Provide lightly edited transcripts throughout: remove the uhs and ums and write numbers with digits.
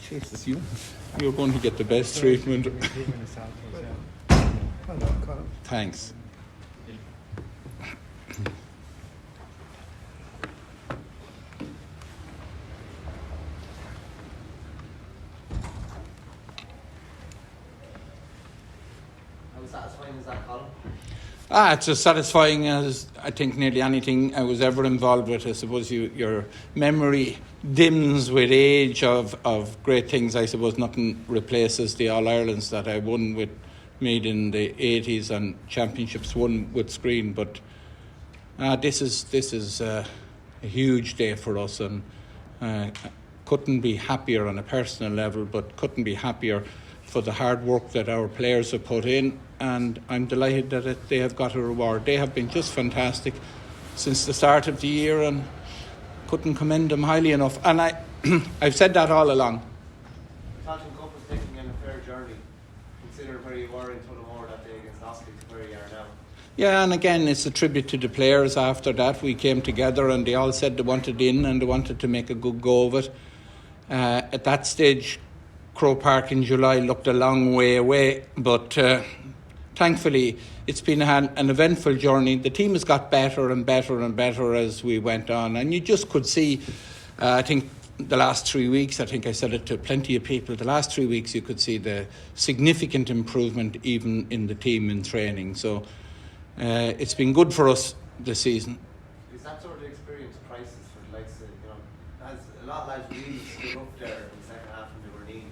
Jesus, you're going to get the best treatment. Well done, Colm. Thanks. How satisfying is that, Colm? It's as satisfying as I think nearly anything I was ever involved with. I suppose your memory dims with age of great things. I suppose nothing replaces the All-Irelands that I won with Meath in the 80s and championships won with Screen. But this is a huge day for us, and couldn't be happier on a personal level, but couldn't be happier for the hard work that our players have put in, and I'm delighted that they have got a reward. They have been just fantastic since the start of the year, and couldn't commend them highly enough. And I've said that all along. The Tailteann Cup is taking in a fair journey. Consider where you were in Tullamore that day against Oscar to where you are now. Yeah, and again, it's a tribute to the players. After that, we came together and they all said they wanted in and they wanted to make a good go of it. At that stage, Croke Park in July looked a long way away, but thankfully it's been an eventful journey. The team has got better and better and better as we went on, and you just could see, I think the last 3 weeks, I think I said it to plenty of people, the last 3 weeks you could see the significant improvement even in the team in training. So it's been good for us this season. Is that sort of experience priceless for the likes of, as a lot of lads really stood up there in the second half and they were needed?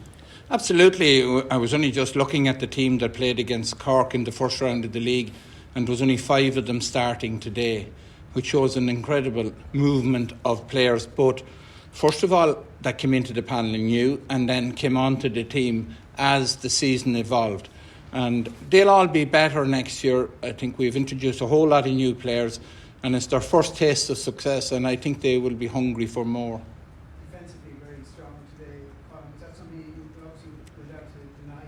Absolutely. I was only just looking at the team that played against Cork in the first round of the league, and there was only 5 of them starting today, which shows an incredible movement of players, both first of all that came into the panel new and then came onto the team as the season evolved. And they'll all be better next year. I think we've introduced a whole lot of new players, and it's their first taste of success, and I think they will be hungry for more. Defensively very strong today, Colm. Is that something you obviously would have to deny?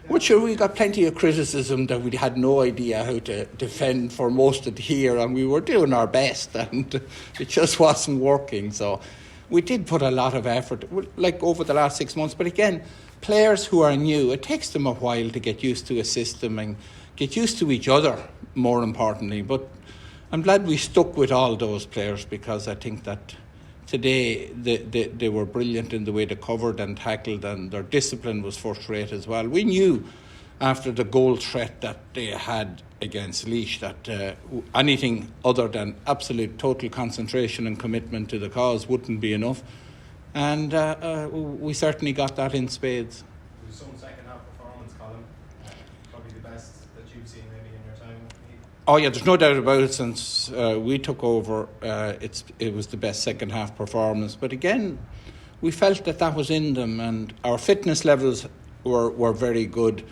Well, sure, we got plenty of criticism that we had no idea how to defend for most of the year, and we were doing our best, and it just wasn't working. So we did put a lot of effort, like over the last 6 months. But again, players who are new, it takes them a while to get used to a system and get used to each other, more importantly. But I'm glad we stuck with all those players, because I think that today they were brilliant in the way they covered and tackled, and their discipline was first rate as well. We knew after the goal threat that they had against Laois that anything other than absolute total concentration and commitment to the cause wouldn't be enough. And we certainly got that in spades. There was some second half performance, Colm, probably the best that you've seen maybe in your time with Meath. Oh yeah, there's no doubt about it. Since we took over, it was the best second half performance. But again, we felt that was in them, and our fitness levels were very good,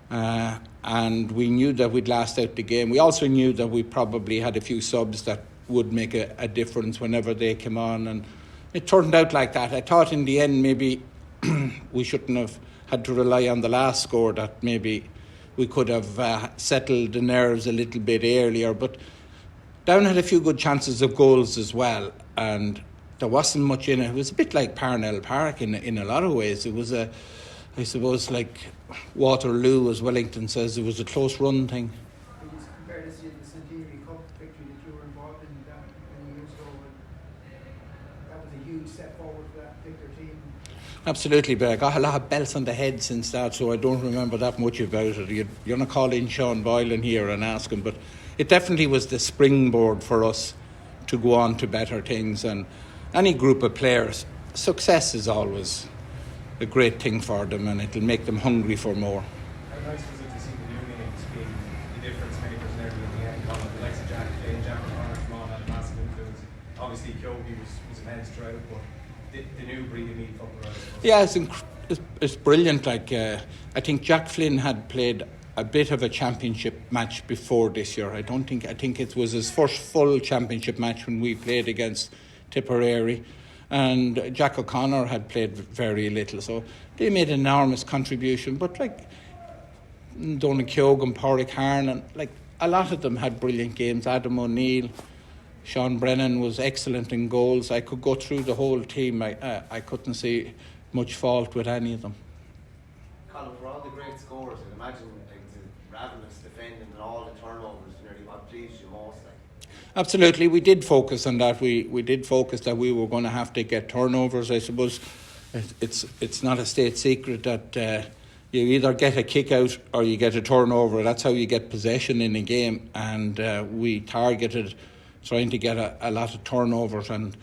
and we knew that we'd last out the game. We also knew that we probably had a few subs that would make a difference whenever they came on, and it turned out like that. I thought in the end maybe we shouldn't have had to rely on the last score, that maybe we could have settled the nerves a little bit earlier. But Down had a few good chances of goals as well, and there wasn't much in it. It was a bit like Parnell Park in a lot of ways. It was I suppose, like Waterloo, as Wellington says, it was a close run thing. When you compare this to the Centenary Cup victory that you were involved in many years ago, that was a huge step forward for that particular team. Absolutely, but I got a lot of belts on the head since that, so I don't remember that much about it. You're not calling Sean Boylan here and ask him, but it definitely was the springboard for us to go on to better things. And any group of players, success is always a great thing for them, and it'll make them hungry for more. How nice was it to see the new names being the difference makers nearly in the end? Colm, the likes of Jack Flynn, Jack O'Rourke, come on, had a massive influence. Obviously, Kyogi was immense throughout, but the new breed of Meath football. Yeah, it's brilliant. Like I think Jack Flynn had played a bit of a championship match before this year. I think it was his first full championship match when we played against Tipperary, and Jack O'Connor had played very little, so they made an enormous contribution. But like Donald Keogh and Pádraig Harn, and like a lot of them had brilliant games. Adam O'Neill, Sean Brennan was excellent in goals. I could go through the whole team. I couldn't see much fault with any of them. Colm, for all the great scores, I'd imagine like, the ravenous defending and all the turnovers nearly what pleased you most. Like. Absolutely, we did focus on that. We did focus that we were going to have to get turnovers. I suppose it's not a state secret that you either get a kick out or you get a turnover. That's how you get possession in a game, and we targeted trying to get a lot of turnovers, and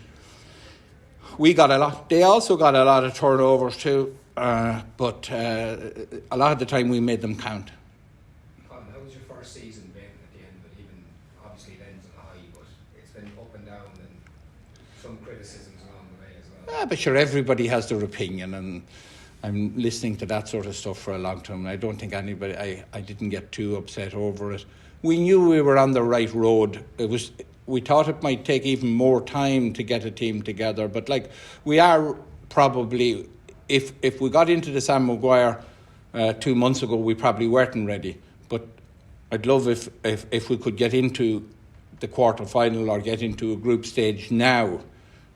we got a lot. They also got a lot of turnovers too, but a lot of the time we made them count. Colm, how was your first season been at the end of it? Even obviously it ends on a high, but it's been up and down and some criticisms along the way as well. But sure, everybody has their opinion, and I'm listening to that sort of stuff for a long time. I don't think anybody. I didn't get too upset over it. We knew we were on the right road. We thought it might take even more time to get a team together, but like we are probably, if we got into the Sam Maguire 2 months ago, we probably weren't ready. But I'd love if we could get into the quarter final or get into a group stage now,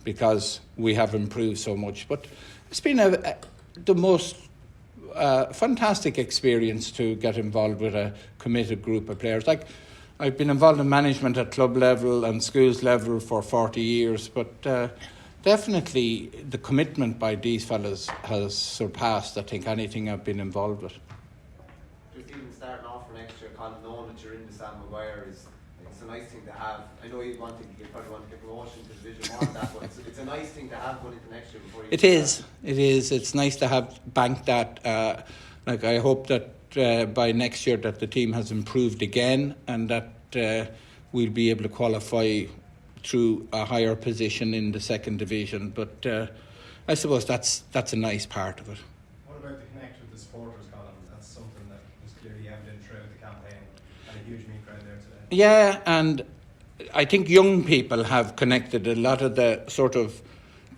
because we have improved so much. But it's been the most fantastic experience to get involved with a committed group of players. Like, I've been involved in management at club level and schools level for 40 years, but definitely the commitment by these fellas has surpassed, I think, anything I've been involved with. Just even starting off for next year, Colm, knowing that you're in the Sam Maguire it's a nice thing to have. I know you probably want to get promotion to Division 1 that, but it's a nice thing to have going into next year before you. It is. It's nice to have banked that. I hope that by next year that the team has improved again, and that we'll be able to qualify through a higher position in the second division. But I suppose that's a nice part of it. What about the connect with the supporters, Colm? That's something that was clearly evident throughout the campaign, and a huge Meath crowd there today. Yeah, and I think young people have connected. A lot of the sort of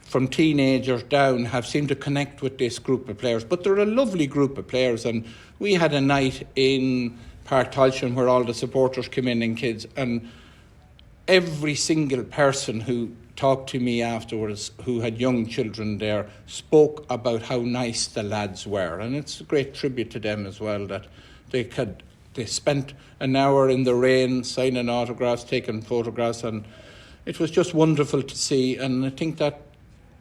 from teenagers down have seemed to connect with this group of players. But they're a lovely group of players, and we had a night in Park Tailteann where all the supporters came in and kids, and every single person who talked to me afterwards who had young children there spoke about how nice the lads were, and it's a great tribute to them as well that they spent an hour in the rain signing autographs, taking photographs, and it was just wonderful to see. And I think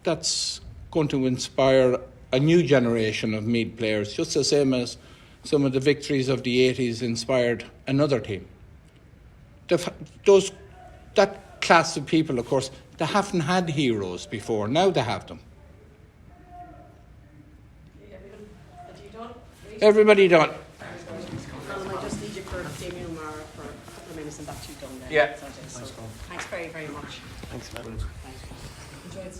that's going to inspire a new generation of Meath players, just the same as some of the victories of the 80s inspired another team. That class of people, of course, they haven't had heroes before. Now they have them. Everybody done. I just need you for Damien O'Mara for a couple of minutes, and that's you done there. Yeah. Thanks very, very much. Thanks, man. Enjoyed